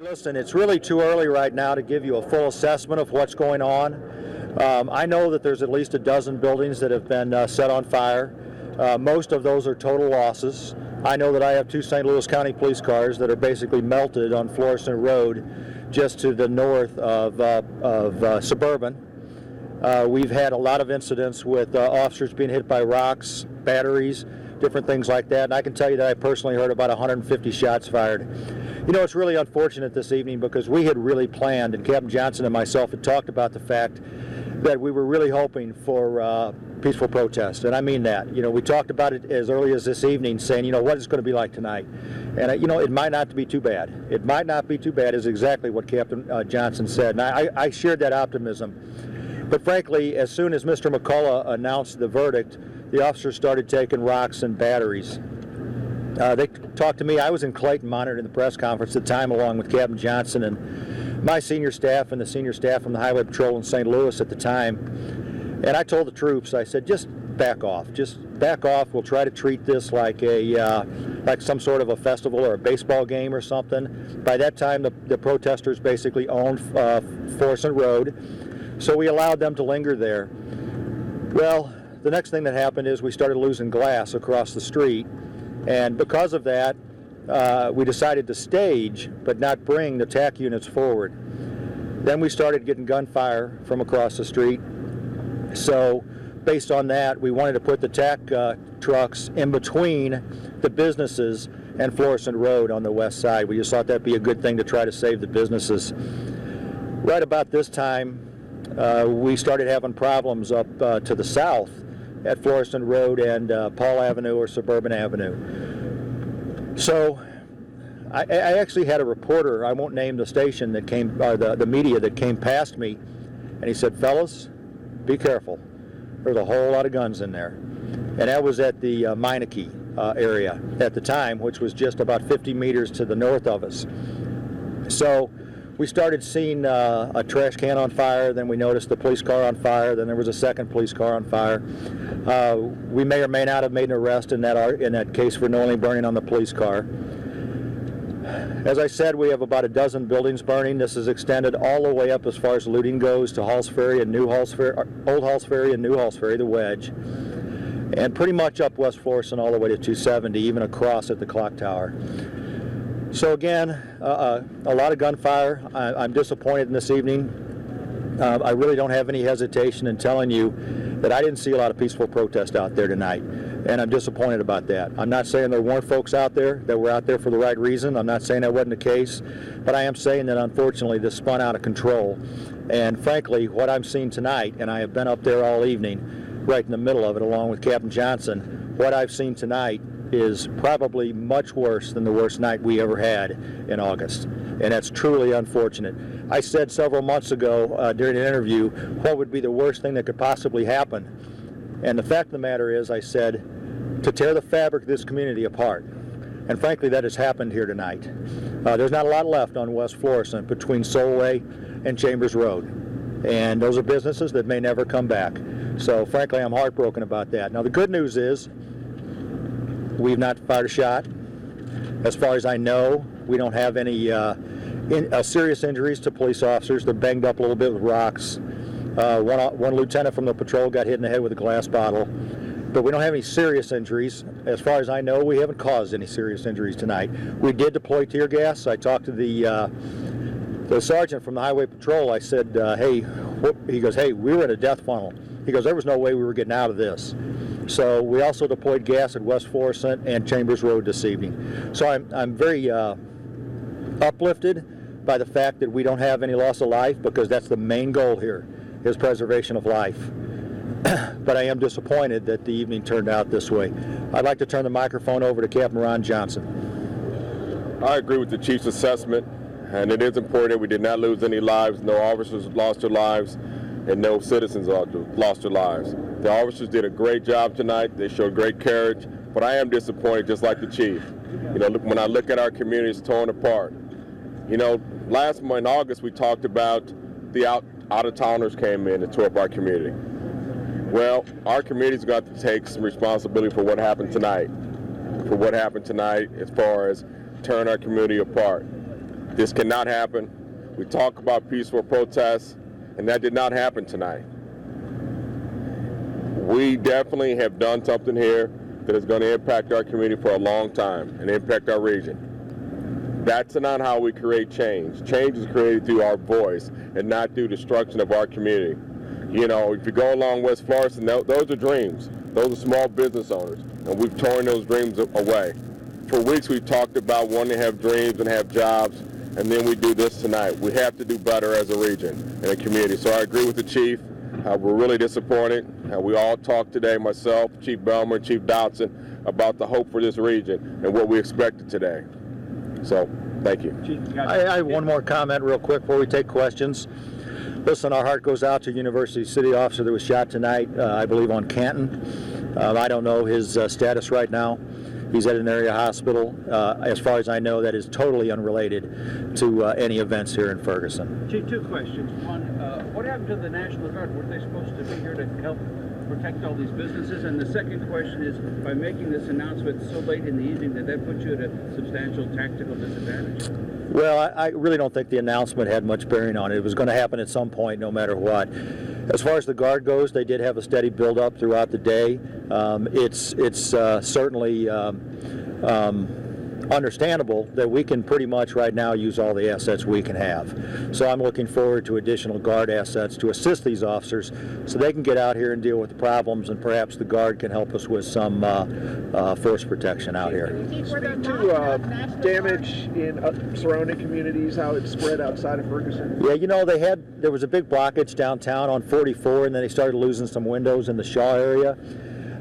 Listen, it's really too early right now to give you a full assessment of what's going on. I know that there's at least a dozen buildings that have been set on fire. Most of those are total losses. I know that I have two St. Louis County police cars that are basically melted on Florissant Road just to the north of Suburban. We've had a lot of incidents with officers being hit by rocks, batteries, different things like that. And I can tell you that I personally heard about 150 shots fired. You know, it's really unfortunate this evening because we had really planned, and Captain Johnson and myself had talked about the fact that we were really hoping for peaceful protest, and I mean that. You know, we talked about it as early as this evening, saying, you know, what is it going to be like tonight? And, you know, it might not be too bad. It might not be too bad is exactly what Captain Johnson said, and I shared that optimism. But frankly, as soon as Mr. McCullough announced the verdict, the officers started taking rocks and batteries. They talked to me. I was in Clayton monitoring the press conference at the time along with Captain Johnson and my senior staff and the senior staff from the Highway Patrol in St. Louis at the time. And I told the troops, I said, just back off. Just back off. We'll try to treat this like like some sort of a festival or a baseball game or something. By that time, the protesters basically owned Florissant Road, so we allowed them to linger there. Well, the next thing that happened is we started losing glass across the street. And because of that, we decided to stage, but not bring the TAC units forward. Then we started getting gunfire from across the street. So based on that, we wanted to put the TAC trucks in between the businesses and Florissant Road on the west side. We just thought that'd be a good thing to try to save the businesses. Right about this time, we started having problems up to the south at Florissant Road and Paul Avenue or Suburban Avenue. So I actually had a reporter, I won't name the station that came, the media that came past me, and he said, fellas, be careful. There's a whole lot of guns in there. And that was at the Meineke area at the time, which was just about 50 meters to the north of us. So we started seeing a trash can on fire, then we noticed the police car on fire, then there was a second police car on fire. We may or may not have made an arrest in that case for knowingly burning on the police car. As I said, we have about a dozen buildings burning. This is extended all the way up as far as looting goes to Halls Ferry and New Halls Ferry, Old Halls Ferry and New Halls Ferry, the wedge, and pretty much up West Florissant all the way to 270, even across at the clock tower. So again, a lot of gunfire. I'm disappointed in this evening. I really don't have any hesitation in telling you that I didn't see a lot of peaceful protest out there tonight, and I'm disappointed about that. I'm not saying there weren't folks out there that were out there for the right reason. I'm not saying that wasn't the case, but I am saying that unfortunately this spun out of control. And frankly, what I'm seeing tonight, and I have been up there all evening, right in the middle of it along with Captain Johnson, what I've seen tonight is probably much worse than the worst night we ever had in August. And that's truly unfortunate. I said several months ago during an interview, what would be the worst thing that could possibly happen? And the fact of the matter is, I said, to tear the fabric of this community apart. And frankly, that has happened here tonight. There's not a lot left on West Florissant between Solway and Chambers Road. And those are businesses that may never come back. So frankly, I'm heartbroken about that. Now the good news is, we've not fired a shot. As far as I know, we don't have any serious injuries to police officers. They're banged up a little bit with rocks. One lieutenant from the patrol got hit in the head with a glass bottle. But we don't have any serious injuries. As far as I know, we haven't caused any serious injuries tonight. We did deploy tear gas. I talked to the sergeant from the Highway Patrol. I said, hey, he goes, hey, we were in a death funnel. He goes, there was no way we were getting out of this. So we also deployed gas at West Florissant and Chambers Road this evening. So I'm very uplifted by the fact that we don't have any loss of life, because that's the main goal here, is preservation of life. But I am disappointed that the evening turned out this way. I'd like to turn the microphone over to Captain Ron Johnson. I agree with the chief's assessment, and it is important that we did not lose any lives. No officers lost their lives, and no citizens lost their lives. The officers did a great job tonight. They showed great courage, but I am disappointed, just like the chief. You know, when I look at our communities torn apart. You know, last month in August, we talked about the out-of-towners came in and tore up our community. Well, our community's got to take some responsibility for what happened tonight. As far as tearing our community apart. This cannot happen. We talk about peaceful protests, and that did not happen tonight. We definitely have done something here that is going to impact our community for a long time and impact our region. That's not how we create change. Change is created through our voice and not through destruction of our community. You know, if you go along West Florissant, those are dreams. Those are small business owners, and we've torn those dreams away. For weeks we've talked about wanting to have dreams and have jobs, and then we do this tonight. We have to do better as a region and a community. So I agree with the chief. We're really disappointed. We all talked today, myself, Chief Belmer, Chief Dodson, about the hope for this region and what we expected today. So, thank you. I have one more comment real quick before we take questions. Listen, our heart goes out to a University City officer that was shot tonight, I believe on Canton. I don't know his status right now. He's at an area hospital. As far as I know, that is totally unrelated to any events here in Ferguson. Chief, two questions. One, what happened to the National Guard? Were they supposed to be here to help protect all these businesses? And the second question is, by making this announcement so late in the evening, did that put you at a substantial tactical disadvantage? Well, I really don't think the announcement had much bearing on it. It was going to happen at some point, no matter what. As far as the Guard goes, they did have a steady build-up throughout the day. It's certainly understandable that we can pretty much right now use all the assets we can have. So I'm looking forward to additional Guard assets to assist these officers so they can get out here and deal with the problems, and perhaps the Guard can help us with some force protection out here. Speak to damage in surrounding communities, how it spread outside of Ferguson? Yeah, you know, there was a big blockage downtown on 44, and then they started losing some windows in the Shaw area.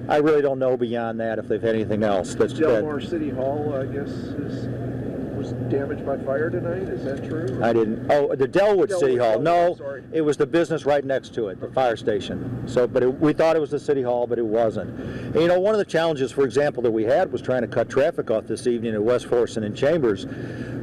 I really don't know beyond that if they've had anything else. Delmar City Hall, I guess, was damaged by fire tonight. Is that true? I didn't. Oh, the Delwood City Hall. No, sorry. It was the business right next to it, the fire station. So, but we thought it was the City Hall, but it wasn't. And, you know, one of the challenges, for example, that we had was trying to cut traffic off this evening at West Florissant and Chambers.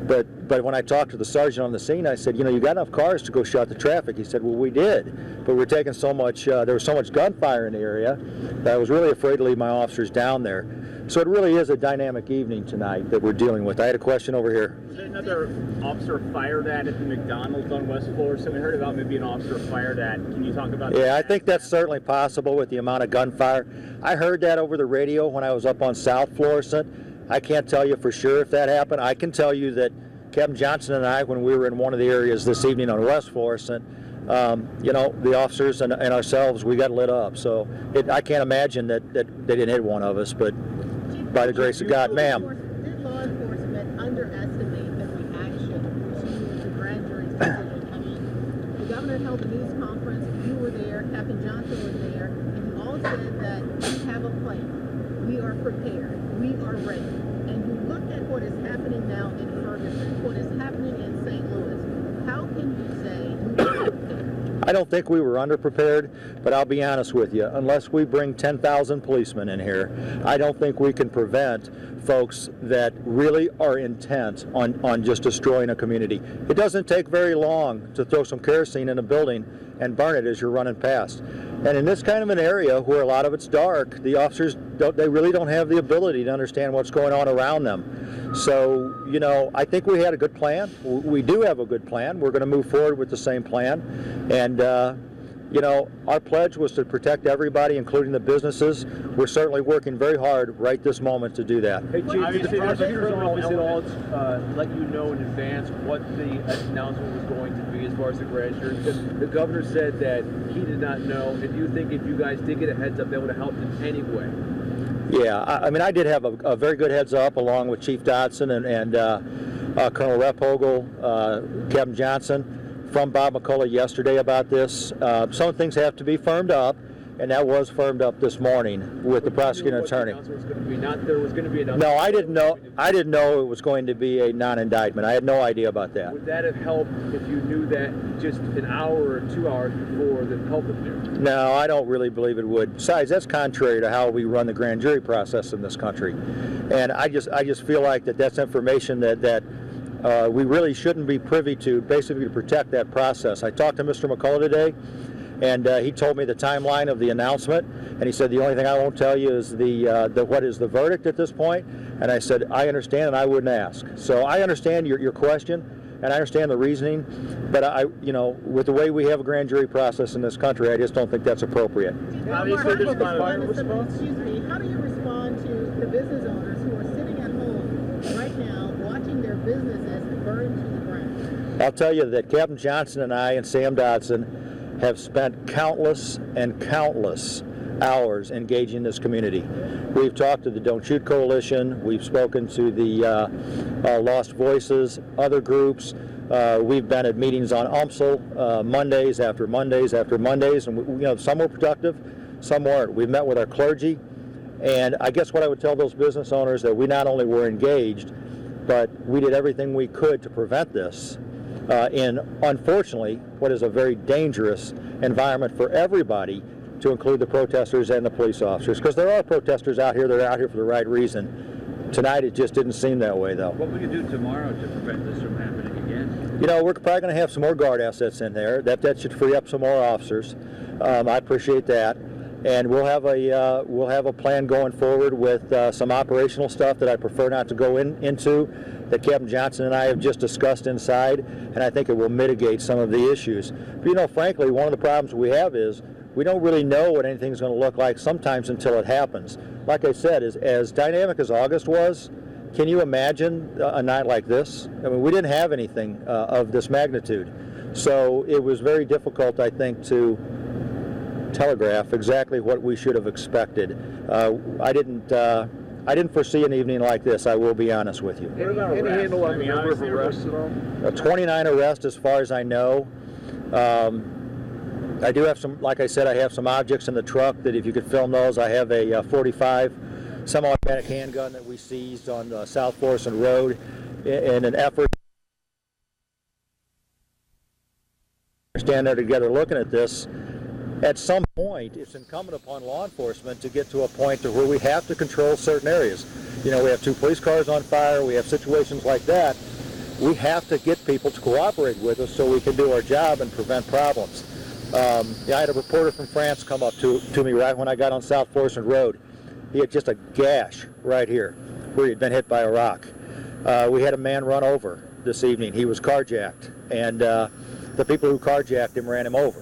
But when I talked to the sergeant on the scene, I said, you know, you got enough cars to go shut the traffic. He said, well, we did, but we're taking so much, there was so much gunfire in the area that I was really afraid to leave my officers down there. So it really is a dynamic evening tonight that we're dealing with. I had a question over here. Was there another officer fired at the McDonald's on West Florissant? We heard about maybe an officer fired at. Can you talk about that? Yeah, I think that's certainly possible with the amount of gunfire. I heard that over the radio when I was up on South Florissant. I can't tell you for sure if that happened. I can tell you that Captain Johnson and I, when we were in one of the areas this evening on West Florissant, you know, the officers and ourselves, we got lit up. So I can't imagine that they didn't hit one of us, but by the grace of God, ma'am. Did law enforcement underestimate the reaction to the grand jury's decision? I mean, the governor held a news conference, you were there, Captain Johnson was there, and you all said that we have a plan, we are prepared, we are ready. And you look at what is happening now in Ferguson, what is happening in St. Louis, how can you say you are prepared? I don't think we were underprepared, but I'll be honest with you, unless we bring 10,000 policemen in here, I don't think we can prevent folks that really are intent on just destroying a community. It doesn't take very long to throw some kerosene in a building and burn it as you're running past. And in this kind of an area where a lot of it's dark, the officers, they really don't have the ability to understand what's going on around them. So, you know, I think we had a good plan. We do have a good plan. We're going to move forward with the same plan. And, you know, our pledge was to protect everybody, including the businesses. We're certainly working very hard right this moment to do that. Hey, Chief, obviously, let you know in advance what the announcement was going to be as far as the grand jury. Because the governor said that he did not know. If you think if you guys did get a heads up, that would have helped in any way. Yeah, I mean, I did have a very good heads up along with Chief Dodson and Colonel Repogel, Captain Johnson, from Bob McCullough yesterday about this. Some things have to be firmed up, and that was firmed up this morning with the prosecuting attorney. No, I didn't know. I didn't know it was going to be a non-indictment. I had no idea about that. Would that have helped if you knew that just an hour or 2 hours before the culprit there? No, I don't really believe it would. Besides, that's contrary to how we run the grand jury process in this country, and I just feel like that's information that we really shouldn't be privy to, basically to protect that process. I talked to Mr. McCullough today, and he told me the timeline of the announcement, and he said the only thing I won't tell you is what is the verdict at this point. And I said I understand, and I wouldn't ask. So I understand your question, and I understand the reasoning, but with the way we have a grand jury process in this country, I just don't think that's appropriate. Obviously, there's not a final response. Excuse me, how do you respond to the business owners who are sitting at home right now watching their businesses burn to the ground? I'll tell you that Captain Johnson and I and Sam Dodson have spent countless and countless hours engaging this community. We've talked to the Don't Shoot Coalition, we've spoken to the Lost Voices, other groups. We've been at meetings on UMSL Mondays after Mondays after Mondays, and some were productive, some weren't. We've met with our clergy, and I guess what I would tell those business owners that we not only were engaged, but we did everything we could to prevent this in, unfortunately, what is a very dangerous environment for everybody, to include the protesters and the police officers, because there are protesters out here that are out here for the right reason. Tonight it just didn't seem that way, though. What will you do tomorrow to prevent this from happening again? We're probably going to have some more guard assets in there. That should free up some more officers. I appreciate that, and we'll have a plan going forward with some operational stuff that I prefer not to go into, that Captain Johnson and I have just discussed inside, and I think it will mitigate some of the issues. But frankly, one of the problems we have is we don't really know what anything's going to look like sometimes until it happens. Like I said, as dynamic as August was, can you imagine a night like this? I mean, we didn't have anything of this magnitude. So it was very difficult, I think, to telegraph exactly what we should have expected. I didn't foresee an evening like this, I will be honest with you. Any handle on the number of arrests at all? 29 arrests as far as I know. I do have some, like I said, I have some objects in the truck that if you could film those. I have a 45 semi-automatic handgun that we seized on South Florissant Road in an effort to stand there together looking at this. At some point, it's incumbent upon law enforcement to get to a point to where we have to control certain areas. We have 2 police cars on fire, we have situations like that. We have to get people to cooperate with us so we can do our job and prevent problems. I had a reporter from France come up to me right when I got on South Florissant Road. He had just a gash right here where he'd been hit by a rock. We had a man run over this evening. He was carjacked, and the people who carjacked him ran him over,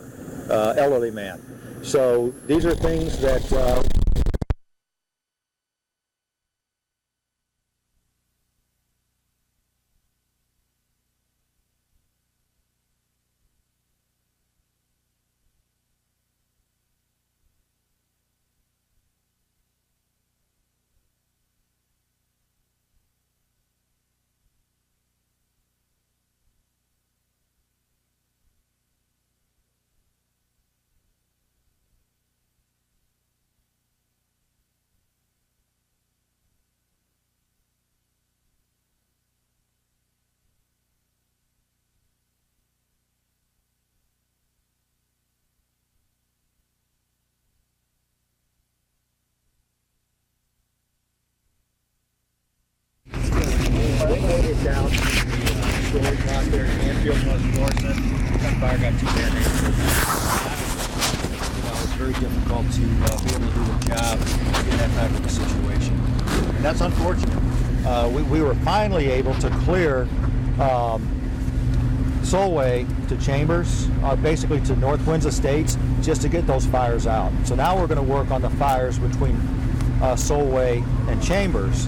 elderly man. So these are things that down to the storage lot there in Anfield, West Florissant. That fire got 2 bad neighbors. It's very difficult to be able to do the job in that type of a situation. And that's unfortunate. We were finally able to clear Solway to Chambers, basically to North Winds Estates, just to get those fires out. So now we're going to work on the fires between Solway and Chambers.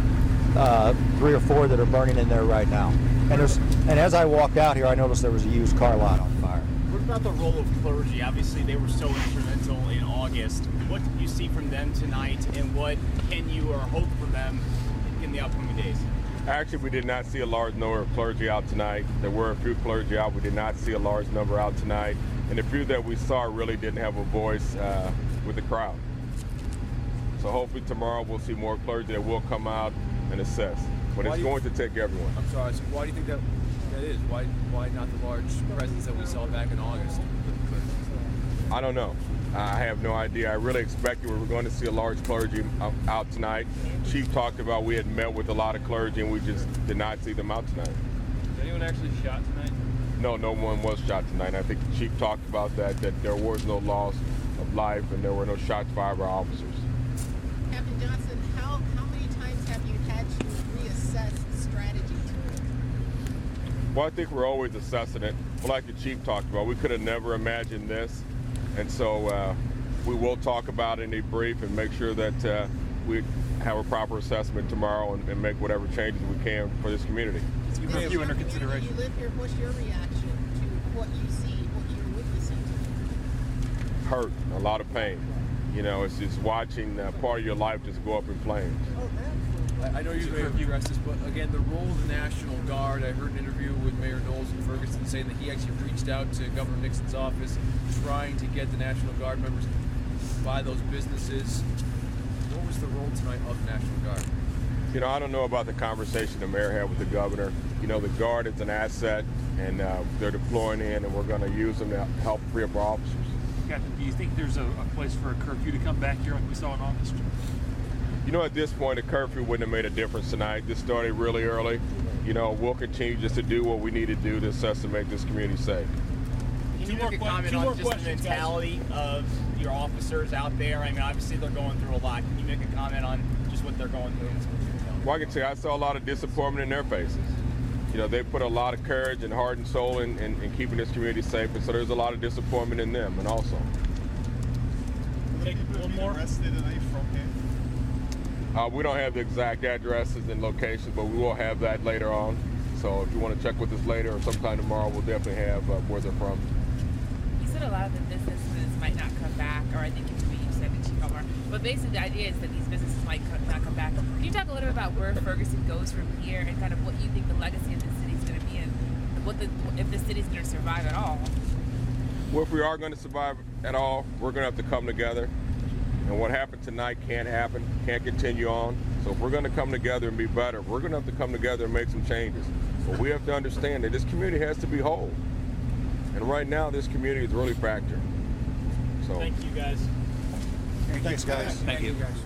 3 or 4 that are burning in there right now. And as I walked out here, I noticed there was a used car lot on fire. What about the role of clergy? Obviously, they were so instrumental in August. What did you see from them tonight, and what can you or hope for them in the upcoming days? Actually, we did not see a large number of clergy out tonight. There were a few clergy out. We did not see a large number out tonight. And the few that we saw really didn't have a voice with the crowd. So hopefully tomorrow we'll see more clergy that will come out and assess. But it's going to take everyone. I'm sorry, so why do you think that is? Why not the large presence that we saw back in August? I don't know. I have no idea. I really expected we were going to see a large clergy out tonight. Chief talked about we had met with a lot of clergy and we just did not see them out tonight. Was anyone actually shot tonight? No one was shot tonight. I think the chief talked about that there was no loss of life and there were no shots fired by officers. Captain Johnson, how many times have you had to reassess strategy to it? Well, I think we're always assessing it. Well, like the chief talked about, we could have never imagined this. And so we will talk about it in a brief and make sure that we have a proper assessment tomorrow and make whatever changes we can for this community. So you have you under consideration. You live here. What's your reaction to what you see, what you're witnessing? Hurt, a lot of pain. You know, it's just watching part of your life just go up in flames. I know you may have addressed this, but again, the role of the National Guard, I heard an interview with Mayor Knowles in Ferguson saying that he actually reached out to Governor Nixon's office trying to get the National Guard members to buy those businesses. What was the role tonight of the National Guard? You know, I don't know about the conversation the mayor had with the governor. You know, the Guard is an asset, and they're deploying in, and we're going to use them to help free up our officers. Captain, do you think there's a place for a curfew to come back here like we saw in August? You know, at this point, a curfew wouldn't have made a difference tonight. This started really early. You know, we'll continue just to do what we need to do to assess and make this community safe. Can you make a comment on just the mentality of your officers out there? I mean, obviously they're going through a lot. Can you make a comment on just what they're going through? Well, I can say I saw a lot of disappointment in their faces. You know, they put a lot of courage and heart and soul in keeping this community safe, and so there's a lot of disappointment in them, and also. Okay, one more. Arrested tonight from him? We don't have the exact addresses and locations, but we will have that later on. So if you want to check with us later or sometime tomorrow, we'll definitely have where they're from. You said a lot of the businesses might not come back, or I think it's what you said, Chief Elmer. But basically the idea is that these businesses might not come back. Can you talk a little bit about where Ferguson goes from here and kind of what you think the legacy of the city is going to be and if the city's going to survive at all? Well, if we are going to survive at all, we're going to have to come together. And what happened tonight can't happen, can't continue on. So if we're going to come together and be better, we're going to have to come together and make some changes. But we have to understand that this community has to be whole. And right now, this community is really fractured. So Thank you, guys. Thanks, guys. Thank you, guys.